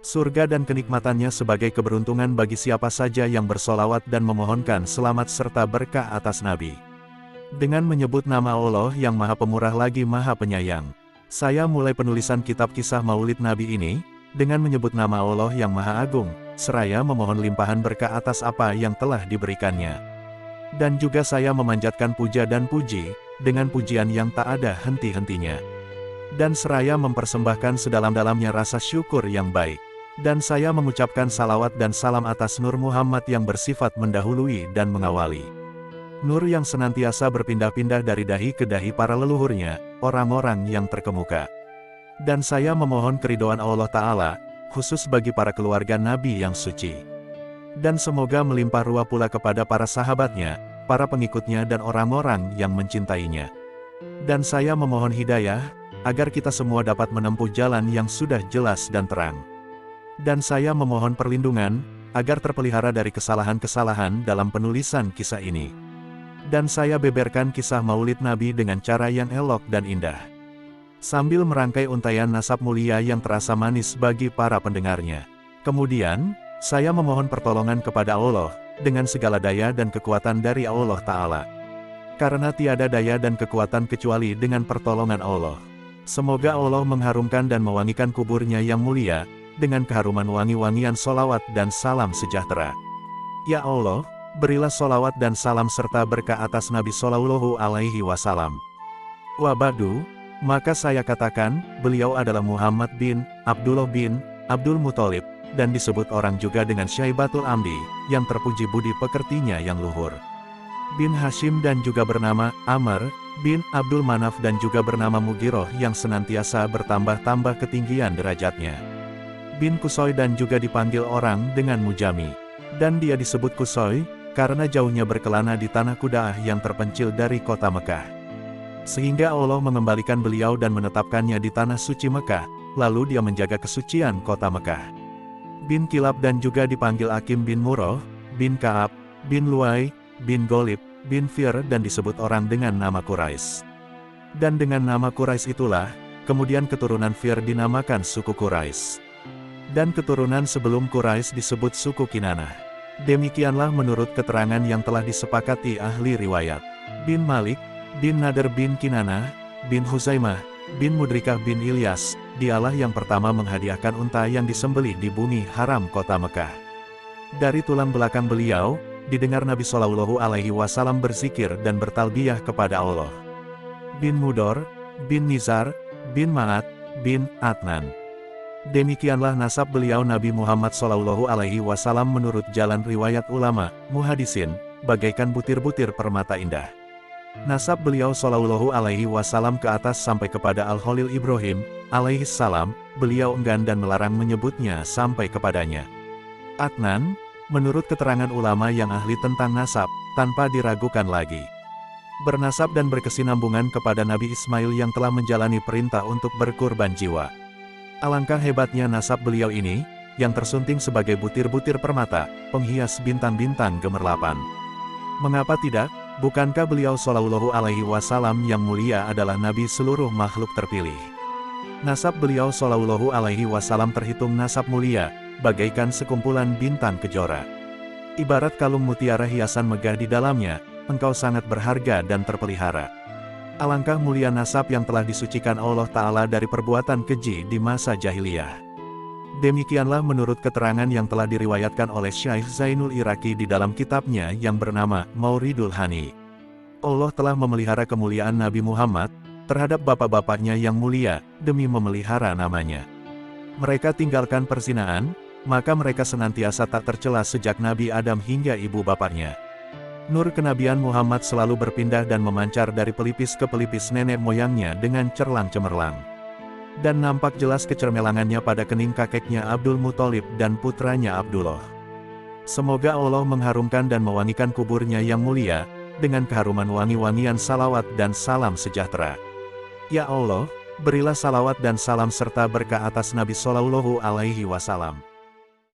Surga dan kenikmatannya sebagai keberuntungan bagi siapa saja yang bersolawat dan memohonkan selamat serta berkah atas Nabi. Dengan menyebut nama Allah yang Maha Pemurah lagi Maha Penyayang, saya mulai penulisan kitab kisah Maulid Nabi ini, dengan menyebut nama Allah yang Maha Agung, seraya memohon limpahan berkah atas apa yang telah diberikannya. Dan juga saya memanjatkan puja dan puji, dengan pujian yang tak ada henti-hentinya. Dan seraya mempersembahkan sedalam-dalamnya rasa syukur yang baik. Dan saya mengucapkan salawat dan salam atas Nur Muhammad yang bersifat mendahului dan mengawali. Nur yang senantiasa berpindah-pindah dari dahi ke dahi para leluhurnya, orang-orang yang terkemuka. Dan saya memohon keridhaan Allah Ta'ala, khusus bagi para keluarga Nabi yang suci. Dan semoga melimpah ruah pula kepada para sahabatnya, para pengikutnya dan orang-orang yang mencintainya. Dan saya memohon hidayah, agar kita semua dapat menempuh jalan yang sudah jelas dan terang. Dan saya memohon perlindungan, agar terpelihara dari kesalahan-kesalahan dalam penulisan kisah ini. Dan saya beberkan kisah Maulid Nabi dengan cara yang elok dan indah. Sambil merangkai untaian nasab mulia yang terasa manis bagi para pendengarnya. Kemudian, saya memohon pertolongan kepada Allah, dengan segala daya dan kekuatan dari Allah Ta'ala. Karena tiada daya dan kekuatan kecuali dengan pertolongan Allah. Semoga Allah mengharumkan dan mewangikan kuburnya yang mulia, dengan keharuman wangi-wangian solawat dan salam sejahtera. Ya Allah, berilah solawat dan salam serta berkah atas Nabi Shallallahu Alaihi Wasallam. Wa ba'du, maka saya katakan, beliau adalah Muhammad bin Abdullah bin Abdul Muthalib, dan disebut orang juga dengan Syaibatul Amdi, yang terpuji budi pekertinya yang luhur. Bin Hashim dan juga bernama Amr bin Abdul Manaf dan juga bernama Mugiroh yang senantiasa bertambah-tambah ketinggian derajatnya. Bin Kusoy dan juga dipanggil orang dengan Mujami. Dan dia disebut Kusoy, karena jauhnya berkelana di tanah Kudaah yang terpencil dari kota Mekah. Sehingga Allah mengembalikan beliau dan menetapkannya di tanah suci Mekah, lalu dia menjaga kesucian kota Mekah. Bin Kilab dan juga dipanggil Akim bin Murrah, bin Ka'ab, bin Luay, bin Golib, bin Fir dan disebut orang dengan nama Quraisy. Dan dengan nama Quraisy itulah, kemudian keturunan Fir dinamakan suku Quraisy. Dan keturunan sebelum Quraisy disebut suku Kinanah. Demikianlah menurut keterangan yang telah disepakati ahli riwayat. Bin Malik, bin Nadar bin Kinanah, bin Huzaimah, bin Mudrikah bin Ilyas, dialah yang pertama menghadiahkan unta yang disembelih di bumi haram kota Mekah. Dari tulang belakang beliau, didengar Nabi Shallallahu Alaihi Wasallam berzikir dan bertalbiyah kepada Allah. Bin Mudor, bin Nizar, bin Ma'at, bin Adnan. Demikianlah nasab beliau Nabi Muhammad Shallallahu Alaihi Wasallam menurut jalan riwayat ulama, muhadisin, bagaikan butir-butir permata indah. Nasab beliau Shallallahu Alaihi Wasallam ke atas sampai kepada Al-Khalil Ibrahim, alaihi salam, beliau enggan dan melarang menyebutnya sampai kepadanya. Adnan, menurut keterangan ulama yang ahli tentang nasab, tanpa diragukan lagi. Bernasab dan berkesinambungan kepada Nabi Ismail yang telah menjalani perintah untuk berkurban jiwa. Alangkah hebatnya nasab beliau ini, yang tersunting sebagai butir-butir permata, penghias bintang-bintang gemerlapan. Mengapa tidak? Bukankah beliau Shallallahu Alaihi Wasallam yang mulia adalah Nabi seluruh makhluk terpilih? Nasab beliau Shallallahu Alaihi Wasallam terhitung nasab mulia, bagaikan sekumpulan bintang kejora. Ibarat kalung mutiara hiasan megah di dalamnya, engkau sangat berharga dan terpelihara. Alangkah mulia nasab yang telah disucikan Allah Ta'ala dari perbuatan keji di masa jahiliyah. Demikianlah menurut keterangan yang telah diriwayatkan oleh Syekh Zainul Iraqi di dalam kitabnya yang bernama Mauridul Hani. Allah telah memelihara kemuliaan Nabi Muhammad terhadap bapak-bapaknya yang mulia, demi memelihara namanya. Mereka tinggalkan perzinaan, maka mereka senantiasa tak tercela sejak Nabi Adam hingga ibu bapaknya. Nur kenabian Muhammad selalu berpindah dan memancar dari pelipis ke pelipis nenek moyangnya dengan cerlang-cemerlang. Dan nampak jelas kecermelangannya pada kening kakeknya Abdul Muthalib dan putranya Abdullah. Semoga Allah mengharumkan dan mewangikan kuburnya yang mulia, dengan keharuman wangi-wangian salawat dan salam sejahtera. Ya Allah, berilah salawat dan salam serta berkah atas Nabi Shallallahu Alaihi Wasallam.